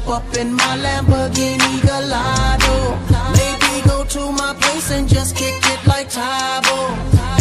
jump up in my Lamborghini Gallardo. Maybe go to my place and just kick it like Tybo,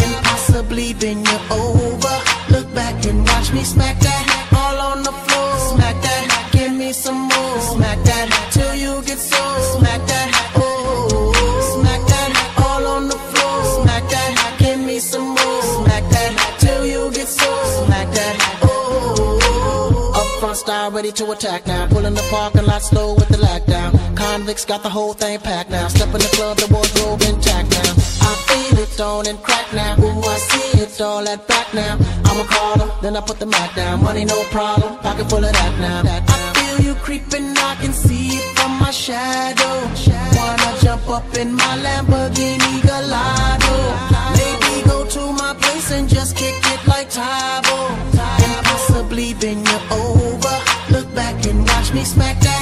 and possibly bend you over. Look back and watch me smack that all on the floor. Smack that, give me some more. Smack that till you get sore. Smack that, oh, smack that all on the floor. Smack that, give me some more. Smack that till you get sore. Smack that, oh. Up front style ready to attack now. Pulling the parking lot slow with the lockdown. Convicts got the whole thing packed now. Step in the club, the wardrobe intact now. I feel it on and crack now. Ooh, I see it all at back now. I'ma call her, then I put the Mac down. Money no problem, pocket full of that now. I feel you creeping, I can see it from my shadow. Wanna jump up in my Lamborghini Gallardo. Maybe go to my place and just kick it like Tybo, and possibly bend you over. Look back and watch me smack that